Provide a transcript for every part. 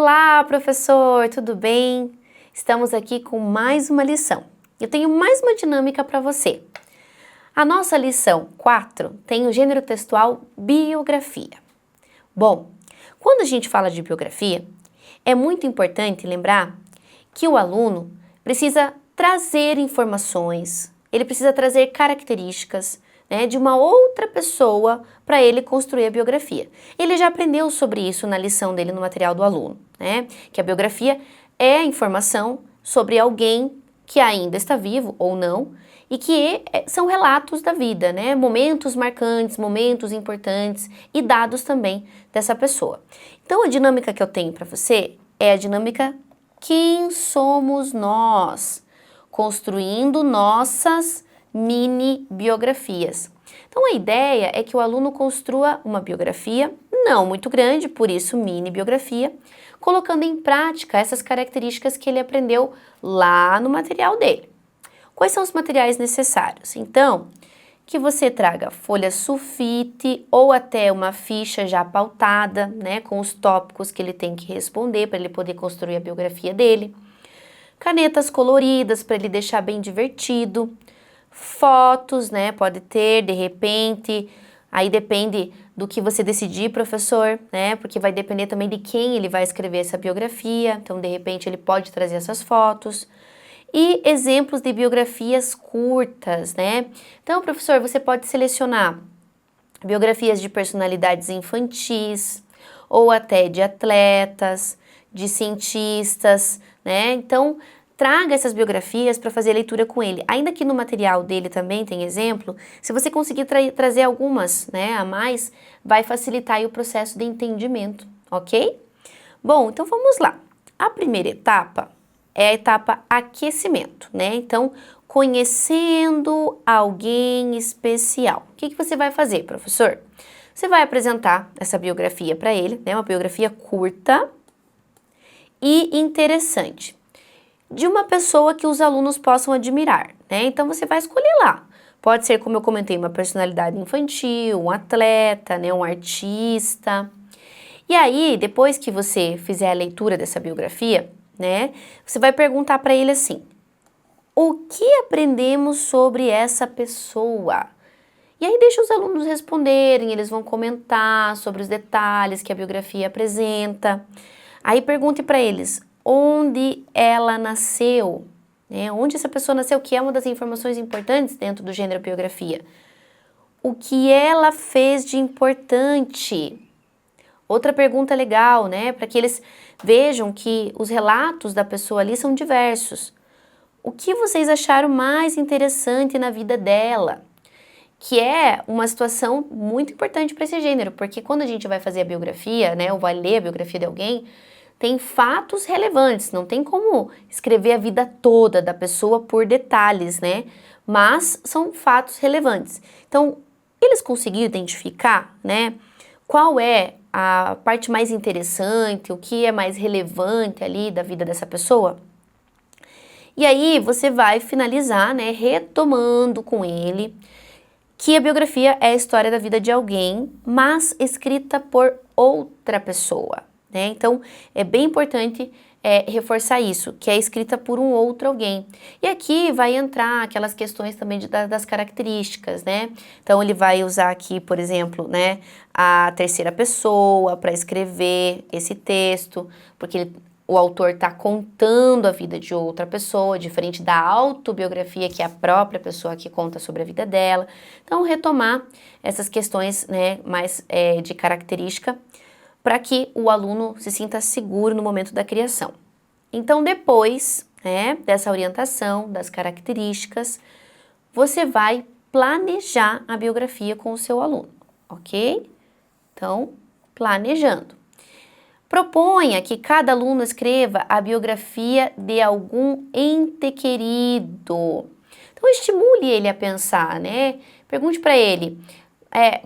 Olá, professor, tudo bem? Estamos aqui com mais uma lição. Eu tenho mais uma dinâmica para você. A nossa lição 4 tem o gênero textual biografia. Bom, quando a gente fala de biografia, é muito importante lembrar que o aluno precisa trazer informações, ele precisa trazer características, de uma outra pessoa para ele construir a biografia. Ele já aprendeu sobre isso na lição dele no material do aluno, que a biografia é a informação sobre alguém que ainda está vivo ou não e que são relatos da vida, momentos marcantes, momentos importantes e dados também dessa pessoa. Então a dinâmica que eu tenho para você é a dinâmica quem somos nós, construindo nossas mini biografias. Então a ideia é que o aluno construa uma biografia não muito grande, por isso mini biografia, colocando em prática essas características que ele aprendeu lá no material dele. Quais são os materiais necessários? Então, que você traga folha sulfite ou até uma ficha já pautada, com os tópicos que ele tem que responder para ele poder construir a biografia dele. Canetas coloridas para ele deixar bem divertido. Fotos, pode ter, de repente, aí depende do que você decidir, professor, porque vai depender também de quem ele vai escrever essa biografia, então de repente ele pode trazer essas fotos. E exemplos de biografias curtas, Então, professor, você pode selecionar biografias de personalidades infantis, ou até de atletas, de cientistas, Então, traga essas biografias para fazer a leitura com ele. Ainda que no material dele também tem exemplo, se você conseguir trazer algumas a mais, vai facilitar aí o processo de entendimento, ok? Bom, então vamos lá. A primeira etapa é a etapa aquecimento, Então, conhecendo alguém especial. O que você vai fazer, professor? Você vai apresentar essa biografia para ele, uma biografia curta e interessante, de uma pessoa que os alunos possam admirar, Então você vai escolher lá. Pode ser, como eu comentei, uma personalidade infantil, um atleta, um artista. E aí, depois que você fizer a leitura dessa biografia, você vai perguntar para ele assim: o que aprendemos sobre essa pessoa? E aí deixa os alunos responderem, eles vão comentar sobre os detalhes que a biografia apresenta. Aí pergunte para eles: onde ela nasceu, onde essa pessoa nasceu, que é uma das informações importantes dentro do gênero biografia. O que ela fez de importante? Outra pergunta legal, para que eles vejam que os relatos da pessoa ali são diversos. O que vocês acharam mais interessante na vida dela? Que é uma situação muito importante para esse gênero, porque quando a gente vai fazer a biografia, ou vai ler a biografia de alguém, tem fatos relevantes, não tem como escrever a vida toda da pessoa por detalhes, Mas são fatos relevantes. Então, eles conseguiram identificar, qual é a parte mais interessante, o que é mais relevante ali da vida dessa pessoa? E aí você vai finalizar, retomando com ele que a biografia é a história da vida de alguém, mas escrita por outra pessoa. Então, é bem importante reforçar isso, que é escrita por um outro alguém. E aqui vai entrar aquelas questões também das características, Então, ele vai usar aqui, por exemplo, a terceira pessoa para escrever esse texto, porque o autor está contando a vida de outra pessoa, diferente da autobiografia, que é a própria pessoa que conta sobre a vida dela. Então, retomar essas questões mais de característica, para que o aluno se sinta seguro no momento da criação. Então, depois dessa orientação, das características, você vai planejar a biografia com o seu aluno, ok? Então, planejando. Proponha que cada aluno escreva a biografia de algum ente querido. Então, estimule ele a pensar, Pergunte para ele: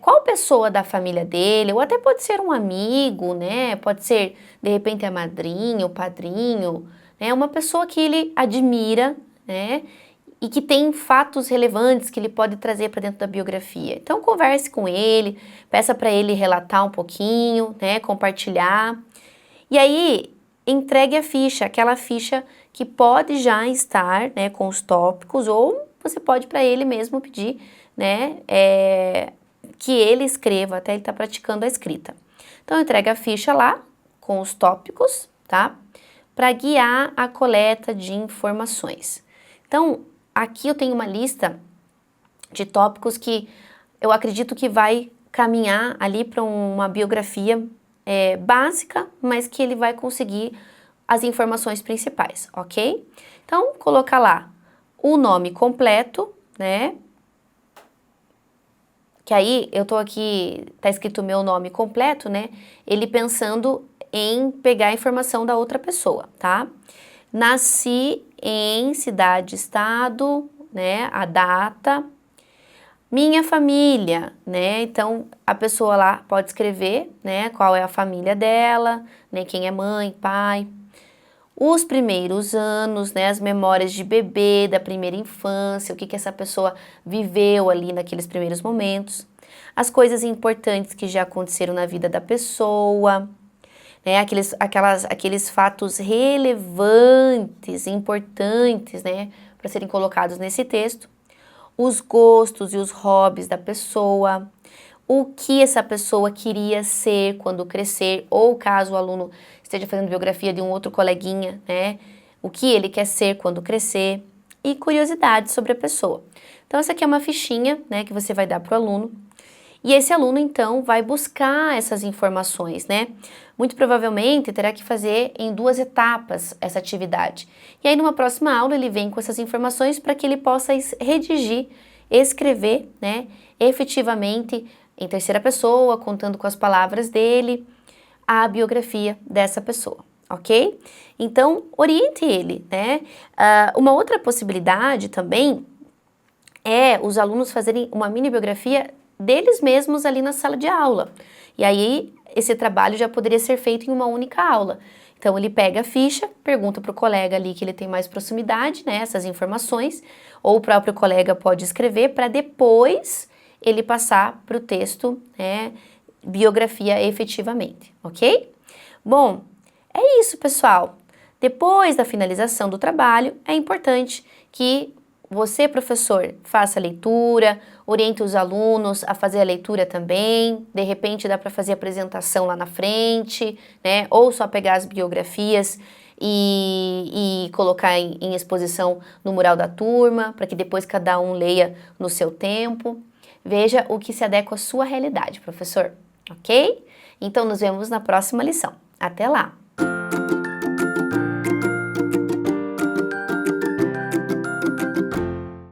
qual pessoa da família dele, ou até pode ser um amigo, Pode ser, de repente, a madrinha, o padrinho, Uma pessoa que ele admira, E que tem fatos relevantes que ele pode trazer para dentro da biografia. Então, converse com ele, peça para ele relatar um pouquinho, compartilhar. E aí, entregue a ficha, aquela ficha que pode já estar, né, com os tópicos, ou você pode para ele mesmo pedir, né, que ele escreva, até ele tá praticando a escrita. Então, entrega a ficha lá, com os tópicos, tá? Para guiar a coleta de informações. Então, aqui eu tenho uma lista de tópicos que eu acredito que vai caminhar ali para uma biografia básica, mas que ele vai conseguir as informações principais, ok? Então, colocar lá o nome completo, né? Que aí eu tô aqui, tá escrito meu nome completo, né? Ele pensando em pegar a informação da outra pessoa, tá? Nasci em cidade, estado, né? A data. Minha família, né? Então, a pessoa lá pode escrever, né? Qual é a família dela, né? Quem é mãe, pai. Os primeiros anos, né? As memórias de bebê, da primeira infância, o que que essa pessoa viveu ali naqueles primeiros momentos. As coisas importantes que já aconteceram na vida da pessoa, né? Aqueles fatos relevantes, importantes, né? Para serem colocados nesse texto. Os gostos e os hobbies da pessoa, o que essa pessoa queria ser quando crescer, ou caso o aluno esteja fazendo biografia de um outro coleguinha, né? O que ele quer ser quando crescer, e curiosidades sobre a pessoa. Então, essa aqui é uma fichinha, né, que você vai dar para o aluno, e esse aluno, então, vai buscar essas informações, né? Muito provavelmente terá que fazer em 2 etapas essa atividade. E aí, numa próxima aula, ele vem com essas informações para que ele possa redigir, escrever, né, efetivamente, em terceira pessoa, contando com as palavras dele, a biografia dessa pessoa, ok? Então, oriente ele, né? Uma outra possibilidade também é os alunos fazerem uma mini biografia deles mesmos ali na sala de aula. E aí, esse trabalho já poderia ser feito em uma única aula. Então, ele pega a ficha, pergunta para o colega ali que ele tem mais proximidade, né, essas informações, ou o próprio colega pode escrever para depois ele passar para o texto, né, biografia efetivamente, ok? Bom, é isso, pessoal. Depois da finalização do trabalho, é importante que você, professor, faça a leitura, oriente os alunos a fazer a leitura também, de repente dá para fazer apresentação lá na frente, né? Ou só pegar as biografias e colocar em exposição no mural da turma, para que depois cada um leia no seu tempo. Veja o que se adequa à sua realidade, professor, ok? Então, nos vemos na próxima lição. Até lá!